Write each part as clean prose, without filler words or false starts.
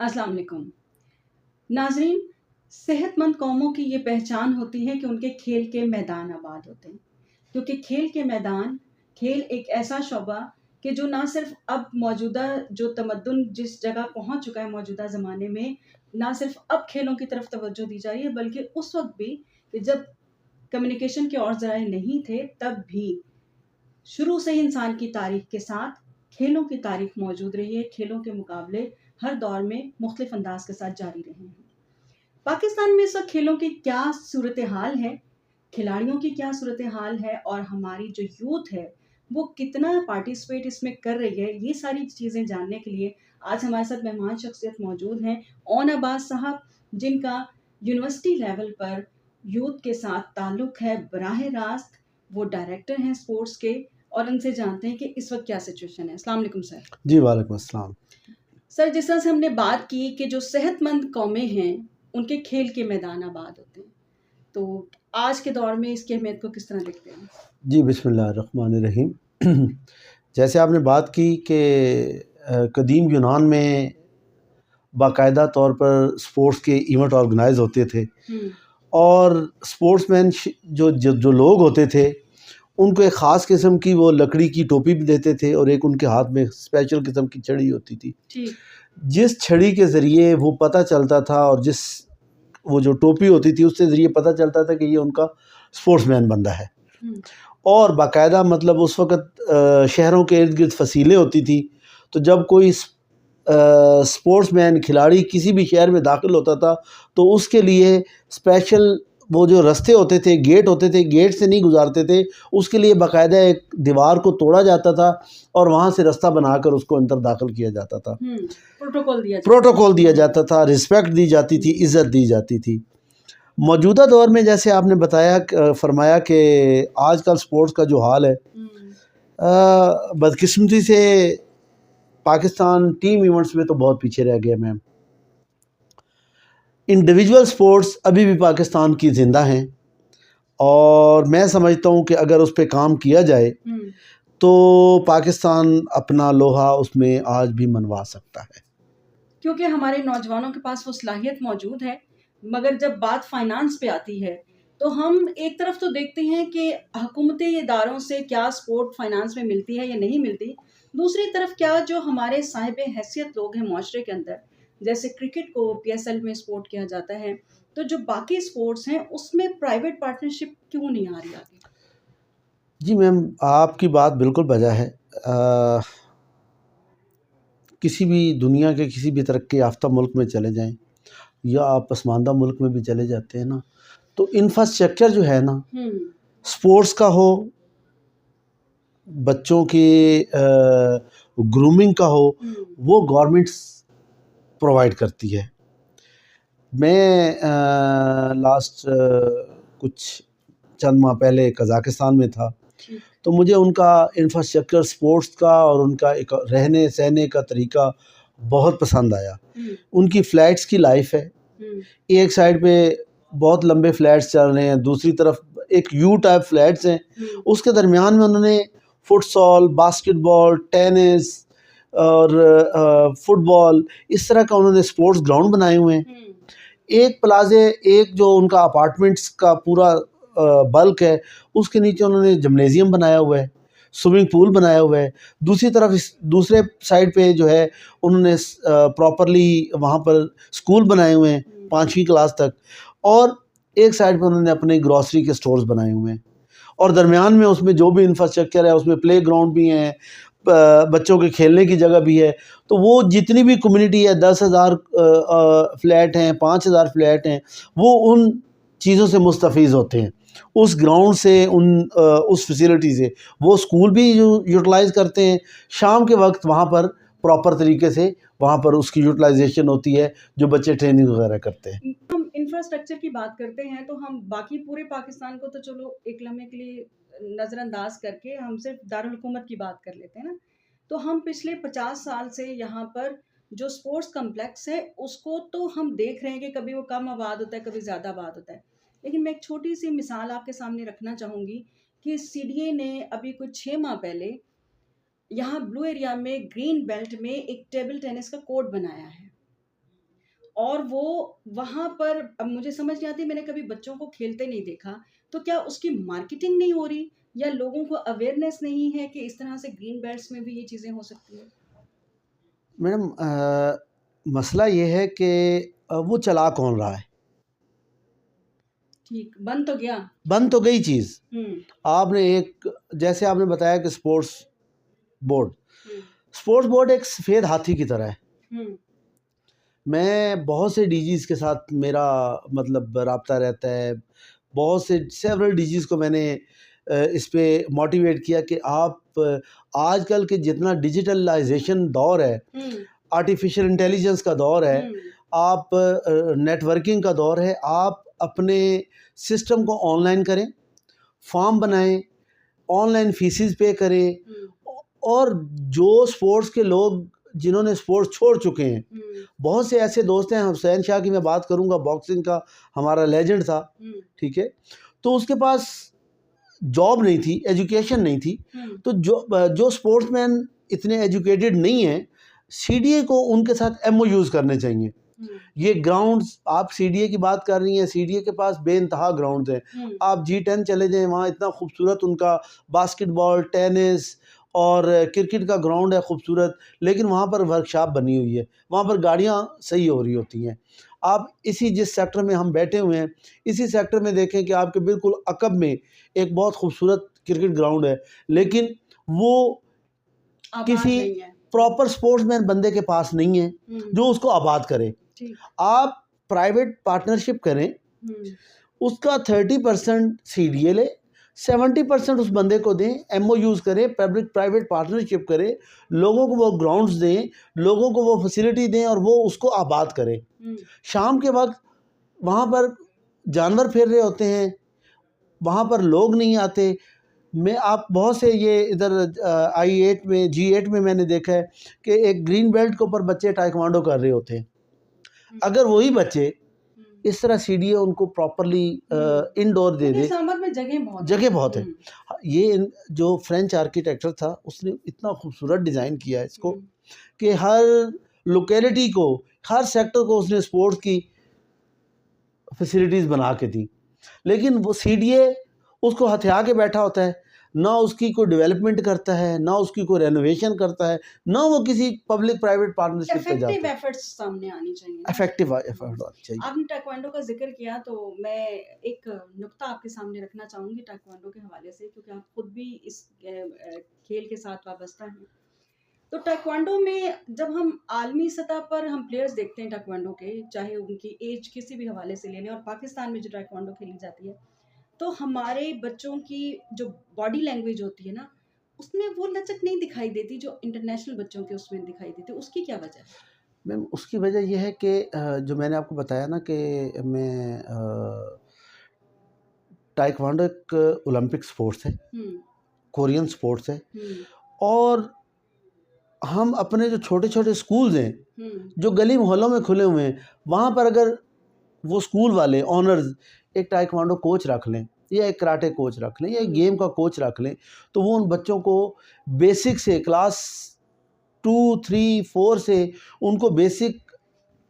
अस्सलाम वालेकुम नाजरीन। सेहतमंद कौमों की ये पहचान होती है कि उनके खेल के मैदान आबाद होते हैं, क्योंकि खेल के मैदान, खेल एक ऐसा शोबा कि जो ना सिर्फ अब मौजूदा जो तमद्दुन जिस जगह पहुंच चुका है मौजूदा ज़माने में, ना सिर्फ अब खेलों की तरफ तवज्जो दी जा रही है, बल्कि उस वक्त भी कि जब कम्युनिकेशन के और ज़राए नहीं थे, तब भी शुरू से ही इंसान की तारीख के साथ खेलों की तारीख मौजूद रही है। खेलों के मुकाबले हर दौर में मुख्तलिफ अंदाज के साथ जारी रहे हैं। पाकिस्तान में इस वक्त खेलों की क्या सूरत हाल है, खिलाड़ियों की क्या सूरत हाल है, और हमारी जो यूथ है वो कितना पार्टिसिपेट इसमें कर रही है, ये सारी चीज़ें जानने के लिए आज हमारे साथ मेहमान शख्सियत मौजूद हैं। ओन अब्बास साहब, जिनका यूनिवर्सिटी लेवल पर यूथ के साथ ताल्लुक़ है बराह रास्त, वो डायरेक्टर हैं स्पोर्ट्स के, और उनसे जानते हैं कि इस वक्त क्या सिचुएशन है। अस्सलाम वालेकुम सर। जी वालेकुम अस्सलाम। सर, जिस तरह से हमने बात की कि जो सेहतमंद कौमें हैं उनके खेल के मैदान आबाद होते हैं, तो आज के दौर में इसकी अहमियत को किस तरह देखते हैं? जी बिस्मिल्लाहिर्रहमानिर्रहीम। जैसे आपने बात की कि कदीम यूनान में बाकायदा तौर पर स्पोर्ट्स के इवेंट ऑर्गेनाइज होते थे और स्पोर्ट्समैन जो जो जो लोग होते थे उनको एक ख़ास किस्म की वो लकड़ी की टोपी भी देते थे और एक उनके हाथ में स्पेशल किस्म की छड़ी होती थी। जिस छड़ी के ज़रिए वो पता चलता था और जिस वो जो टोपी होती थी उसके ज़रिए पता चलता था कि ये उनका स्पोर्ट्समैन बंदा है। और बाकायदा मतलब उस वक़्त शहरों के इर्द गिर्द फसीलें होती थी, तो जब कोई स्पोर्ट्समैन खिलाड़ी किसी भी शहर में दाखिल होता था तो उसके लिए स्पेशल वो जो रास्ते होते थे, गेट होते थे, गेट से नहीं गुजारते थे, उसके लिए बाकायदा एक दीवार को तोड़ा जाता था और वहाँ से रास्ता बनाकर उसको अंदर दाखिल किया जाता था। प्रोटोकॉल दिया जाता था, रिस्पेक्ट दी जाती थी, इज़्ज़त दी जाती थी। मौजूदा दौर में जैसे आपने बताया फरमाया कि आजकल स्पोर्ट्स का जो हाल है, बदकिस्मती से पाकिस्तान टीम इवेंट्स में तो बहुत पीछे रह गया मैम। इंडिविजुअल स्पोर्ट्स अभी भी पाकिस्तान की ज़िंदा हैं और मैं समझता हूँ कि अगर उस पर काम किया जाए तो पाकिस्तान अपना लोहा उसमें आज भी मनवा सकता है, क्योंकि हमारे नौजवानों के पास वो सलाहियत मौजूद है। मगर जब बात फाइनेंस पे आती है तो हम एक तरफ तो देखते हैं कि हुकूमती इदारों से क्या सपोर्ट फाइनेंस में मिलती है या नहीं मिलती, दूसरी तरफ क्या जो हमारे साहिब हैसियत लोग हैं माशरे के अंदर, जैसे क्रिकेट को PSL में सपोर्ट किया जाता है, तो जो बाकी स्पोर्ट्स हैं उसमें प्राइवेट पार्टनरशिप क्यों नहीं आ रही आगे? जी मैम, आपकी बात बिल्कुल वजह है। किसी भी दुनिया के किसी भी तरक्की याफ्ता मुल्क में चले जाएं या आप पसमानदा मुल्क में भी चले जाते हैं ना, तो इंफ्रास्ट्रक्चर जो है ना, स्पोर्ट्स का हो, बच्चों के ग्रूमिंग का हो, वो गवर्नमेंट्स प्रोवाइड करती है। मैं लास्ट कुछ चंद माह पहले कज़ाकिस्तान में था, तो मुझे उनका इंफ्रास्ट्रक्चर स्पोर्ट्स का और उनका एक रहने सहने का तरीका बहुत पसंद आया। उनकी फ़्लैट्स की लाइफ है, एक साइड पे बहुत लंबे फ्लैट्स चल रहे हैं, दूसरी तरफ एक यू टाइप फ्लैट्स हैं, उसके दरमियान में उन्होंने फुटसॉल, बास्केटबॉल, टेनिस और फुटबॉल, इस तरह का उन्होंने स्पोर्ट्स ग्राउंड बनाए हुए हैं। एक प्लाजे, एक जो उनका अपार्टमेंट्स का पूरा बल्क है, उसके नीचे उन्होंने जिम्नेजियम बनाया हुआ है, स्विमिंग पूल बनाया हुआ है। दूसरी तरफ इस दूसरे साइड पे जो है उन्होंने प्रॉपरली वहाँ पर स्कूल बनाए हुए हैं 5वीं क्लास तक, और एक साइड पे उन्होंने अपने ग्रॉसरी के स्टोर्स बनाए हुए हैं, और दरमियान में उसमें जो भी इंफ्रास्ट्रक्चर है उसमें प्ले ग्राउंड भी हैं, बच्चों के खेलने की जगह भी है। तो वो जितनी भी कम्युनिटी है, 10,000 फ्लैट हैं, 5,000 फ्लैट हैं, वो उन चीज़ों से मुस्तफ़ीज़ होते हैं, उस ग्राउंड से, उस फैसिलिटी से। वो स्कूल भी यूटिलाइज़ करते हैं, शाम के वक्त वहाँ पर प्रॉपर तरीके से वहाँ पर उसकी यूटिलाइजेशन होती है, जो बच्चे ट्रेनिंग वगैरह करते हैं। हम इंफ्रास्ट्रक्चर की बात करते हैं तो हम बाकी पूरे पाकिस्तान को तो चलो एक लम्हे के लिए नज़रअंदाज करके हम सिर्फ दारुल हुकूमत की बात कर लेते हैं ना, तो हम पिछले 50 साल से यहाँ पर जो स्पोर्ट्स कम्प्लेक्स है उसको तो हम देख रहे हैं कि कभी वो कम आबाद होता है, कभी ज़्यादा आबाद होता है। लेकिन मैं एक छोटी सी मिसाल आपके सामने रखना चाहूँगी कि CDA ने अभी कुछ 6 माह पहले यहाँ ब्लू एरिया में ग्रीन बेल्ट में एक टेबल टेनिस का कोर्ट बनाया है। और वो वहाँ पर, अब मुझे समझ नहीं आती, मैंने कभी बच्चों को खेलते नहीं देखा, तो क्या उसकी मार्केटिंग नहीं हो रही या लोगों को अवेयरनेस नहीं है कि इस तरह से ग्रीन बेल्ट्स में भी ये चीज़ें हो सकती हैं? मैडम मसला ये है कि वो चला कौन रहा है। ठीक, बन तो गया। बन तो गई चीज़। हुँ, जैसे आपने बताया कि बोर्ड हुँ, स्पोर्ट्स बोर्ड एक सफ़ेद हाथी की तरह है। हुँ, मैं बहुत से डीजीज़ के साथ मेरा मतलब राब्ता रहता है। बहुत से सेवरल डीजीज़ को मैंने इस पे मोटिवेट किया कि आप आजकल के जितना डिजिटलाइज़ेशन दौर है, हुँ, आर्टिफ़िशियल इंटेलिजेंस का दौर है, हुँ, आप नेटवर्किंग का दौर है, आप अपने सिस्टम को ऑनलाइन करें, फॉर्म बनाएँ, ऑनलाइन फ़ीसेस पे करें। हुँ, और जो स्पोर्ट्स के लोग जिन्होंने स्पोर्ट्स छोड़ चुके हैं, हुँ, बहुत से ऐसे दोस्त हैं। हुसैन शाह की मैं बात करूंगा, बॉक्सिंग का हमारा लेजेंड था, हुँ, ठीक है। तो उसके पास जॉब नहीं थी, एजुकेशन नहीं थी। हुँ, तो जो स्पोर्ट्समैन इतने एजुकेटेड नहीं हैं, सीडीए को उनके साथ एमओयूज़ करने चाहिए। हुँ, ये ग्राउंड्स, आप सीडीए की बात कर रही हैं, सीडीए के पास बेइंतहा ग्राउंड्स हैं। हुँ, आप जी10 चले जाएँ, वहाँ इतना खूबसूरत उनका बास्केटबॉल, टेनिस और क्रिकेट का ग्राउंड है खूबसूरत, लेकिन वहाँ पर वर्कशॉप बनी हुई है, वहाँ पर गाड़ियाँ सही हो रही होती हैं। आप जिस सेक्टर में हम बैठे हुए हैं, इसी सेक्टर में देखें कि आपके बिल्कुल अक़ब में एक बहुत खूबसूरत क्रिकेट ग्राउंड है, लेकिन वो आबाद किसी नहीं है। प्रॉपर स्पोर्ट्समैन बंदे के पास नहीं है, हुँ, जो उसको आबाद करे। ठीक। आप प्राइवेट पार्टनरशिप करें, हुँ, उसका 30% सीडीए ले, 70% उस बंदे को दें, एमओयूज़ करें, पब्लिक प्राइवेट पार्टनरशिप करें, लोगों को वो ग्राउंड्स दें, लोगों को वो फैसिलिटी दें और वो उसको आबाद करें। हुँ, शाम के वक्त वहाँ पर जानवर फिर रहे होते हैं, वहाँ पर लोग नहीं आते। मैं आप बहुत से ये इधर I8 में, G8 में मैंने देखा है कि एक ग्रीन बेल्ट के ऊपर बच्चे टाइक्वांडो कर रहे होते हैं। हुँ, अगर वही बच्चे हुँ, इस तरह सीडीए उनको प्रॉपर्ली हुँ, इंडोर दे क्योंकि दे, इस्लामाबाद में जगह बहुत है। जगह बहुत है। हुँ, जो फ्रेंच आर्किटेक्चर था, उसने इतना खूबसूरत डिज़ाइन किया है इसको हुँ, कि हर लोकेलिटी को, हर सेक्टर को उसने स्पोर्ट्स की फैसिलिटीज़ बना के दी। लेकिन वो सीडीए उसको हथिया के बैठा होता है, ना उसकी कोई डेवलपमेंट करता है, ना उसकी कोई रेनोवेशन करता है, ना वो किसी पब्लिक प्राइवेट पार्टनरशिप पे इफ़ेक्टिव जाता है। एफर्ट्स सामने आनी चाहिए ना। इफेक्टिव हुँ, एफर्ट होना चाहिए। आपने ताइक्वांडो का ज़िक्र किया तो मैं एक नुक्ता आपके सामने रखना चाहूँगी ताइक्वांडो के हवाले से, क्योंकि आप खुद भी इस खेल के साथ वाबस्ता हैं। तो ताइक्वांडो में जब हम आलमी सतह पर हम प्लेयर्स देखते हैं ताइक्वांडो के, चाहे उनकी एज किसी भी हवाले से ले लें, और पाकिस्तान में जो ताइक्वांडो खेली जाती है, तो हमारे बच्चों की जो बॉडी लैंग्वेज होती है ना, उसमें वो लचक नहीं दिखाई देती जो इंटरनेशनल बच्चों के उसमें दिखाई देती है। उसकी क्या वजह है? मैम उसकी वजह ये है कि जो मैंने आपको बताया ना कि मैं ताइक्वांडो एक ओलंपिक स्पोर्ट्स है, हुँ, कोरियन स्पोर्ट्स है। हुँ, और हम अपने जो छोटे-छोटे स्कूल्स हैं, हुँ, जो गली मोहल्लों में खुले हुए हैं, वहाँ पर अगर वो स्कूल वाले ओनर्स एक ताइक्वांडो कोच रख लें, या एक कराटे कोच रख लें, या एक हुँ, गेम का कोच रख लें, तो वो उन बच्चों को बेसिक से क्लास 2, 3, 4 से उनको बेसिक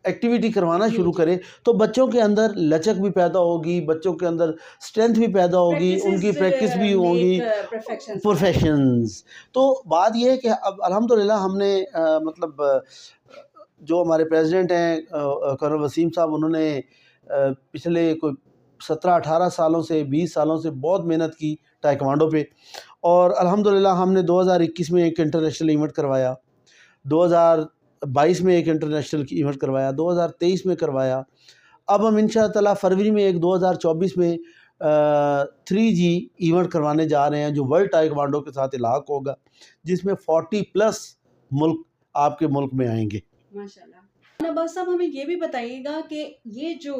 एक्टिविटी करवाना जी, शुरू जी। करें, तो बच्चों के अंदर लचक भी पैदा होगी, बच्चों के अंदर स्ट्रेंथ भी पैदा होगी, उनकी प्रैक्टिस भी होगी, मेक परफेक्शन समथिंग। प्रोफेशंस। तो बात ये है कि अब अल्हम्दुलिल्लाह हमने जो हमारे प्रेसिडेंट हैं कर्नल वसीम साहब, उन्होंने पिछले कोई 17-18 सालों से, 20 सालों से बहुत मेहनत की ताइक्वांडो पे। और अल्हम्दुलिल्लाह हमने 2021 में एक इंटरनेशनल इवेंट करवाया, 2022 में एक इंटरनेशनल इवेंट करवाया, 2023 में करवाया। अब हम इंशाअल्लाह ताला फरवरी में एक 2024 में 3G इवेंट करवाने जा रहे हैं, जो वर्ल्ड ताइक्वांडो के साथ इलाक होगा, जिसमें 40 प्लस मुल्क आपके मुल्क में आएंगे। माशाल्लाह। नवाज़ साहब, हमें ये भी बताइएगा कि ये जो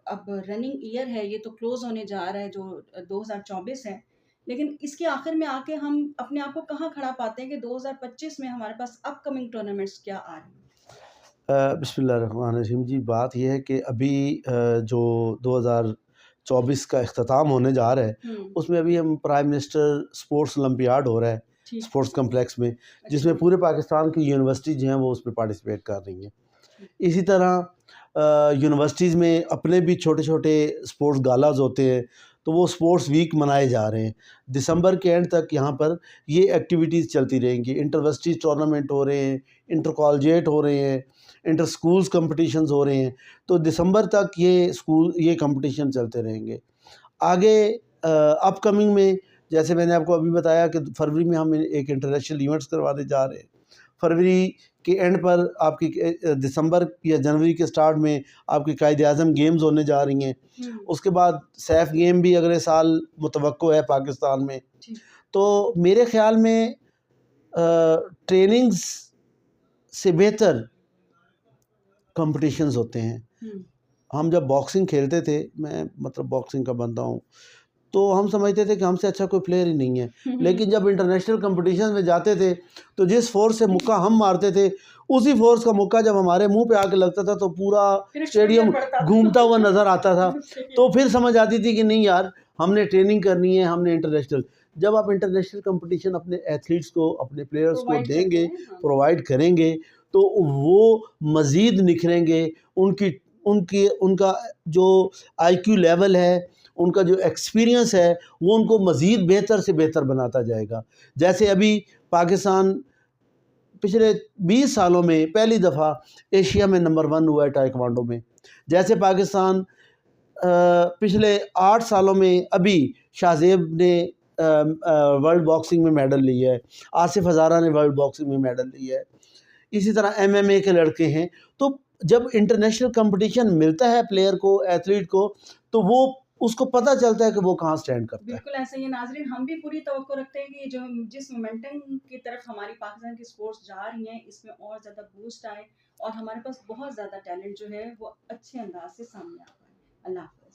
अब रनिंग ईयर है, ये तो क्लोज़ होने जा रहा है, जो 2024 है, लेकिन इसके आखिर में आके हम अपने आप को कहाँ खड़ा पाते हैं कि 2025 में हमारे पास अपकमिंग टूर्नामेंट्स क्या आ रहे हैं? बिस्मिल्लाहिर्रहमानिर्रहीम जी, बात यह है कि अभी जो 2024 का इख्तिताम होने जा रहा है, हुँ, उसमें अभी हम प्राइम मिनिस्टर स्पोर्ट्स ओलंपियाड हो रहा है ठीक, स्पोर्ट्स कम्प्लेक्स में, अच्छा, जिसमें पूरे पाकिस्तान की यूनिवर्सिटी जो हैं वो उसमें पार्टिसिपेट कर रही हैं। ठीक, इसी तरह यूनिवर्सिटीज़ में अपने भी छोटे छोटे स्पोर्ट्स गालाज होते हैं, तो वो स्पोर्ट्स वीक मनाए जा रहे हैं। दिसंबर के एंड तक यहाँ पर ये एक्टिविटीज़ चलती रहेंगी। इंटरवर्सिटीज़ टूर्नामेंट हो रहे हैं, इंटर कॉलेजिएट हो रहे हैं, इंटर स्कूल्स कॉम्पिटिशन्स हो रहे हैं, तो दिसंबर तक ये कंपटीशन चलते रहेंगे। आगे अपकमिंग में, जैसे मैंने आपको अभी बताया कि फरवरी में हम एक इंटरनेशनल इवेंट्स करवाने जा रहे हैं। फरवरी के एंड पर आपकी दिसंबर या जनवरी के स्टार्ट में आपकी कायद-ए-आज़म गेम्स होने जा रही हैं। उसके बाद सैफ गेम भी अगले साल मुतवक्को है पाकिस्तान में। तो मेरे ख़्याल में ट्रेनिंग्स से बेहतर कॉम्पिटिशन्स होते हैं। हम जब बॉक्सिंग खेलते थे, मैं मतलब बॉक्सिंग का बंदा हूँ, तो हम समझते थे कि हमसे अच्छा कोई प्लेयर ही नहीं है। लेकिन जब इंटरनेशनल कंपटीशन में जाते थे, तो जिस फोर्स से मुक्का हम मारते थे, उसी फोर्स का मुक्का जब हमारे मुंह पे आके लगता था तो पूरा स्टेडियम घूमता हुआ नज़र आता था। तो फिर समझ आती थी कि नहीं यार, हमने ट्रेनिंग करनी है, हमने इंटरनेशनल। जब आप इंटरनेशनल कंपटीशन अपने एथलीट्स को, अपने प्लेयर्स को देंगे, प्रोवाइड करेंगे, तो वो मज़ीद निखरेंगे। उनका जो IQ लेवल है, उनका जो एक्सपीरियंस है, वो उनको मज़ीद बेहतर से बेहतर बनाता जाएगा। जैसे अभी पाकिस्तान पिछले 20 सालों में पहली दफ़ा एशिया में नंबर 1 हुआ है ताइक्वांडो में। जैसे पाकिस्तान पिछले 8 सालों में अभी शाहज़ेब ने वर्ल्ड बॉक्सिंग में मेडल लिया है, आसिफ हज़ारा ने वर्ल्ड बॉक्सिंग में मेडल लिया है, इसी तरह MMA के लड़के हैं। तो जब इंटरनेशनल कंपटीशन मिलता है प्लेयर को, एथलीट को, तो वो उसको पता चलता है कि वो कहाँ स्टैंड करता है। बिल्कुल ऐसा ही है नाज़रीन, हम भी पूरी तवक्को रखते हैं कि जो जिस मोमेंटम की तरफ हमारी पाकिस्तान की स्पोर्ट्स जा रही हैं, इसमें और ज़्यादा बूस्ट आए और हमारे पास बहुत ज़्यादा टैलेंट जो है वो अच्छे अंदाज से सामने आ पाए। अल्लाह हाफ़िज़।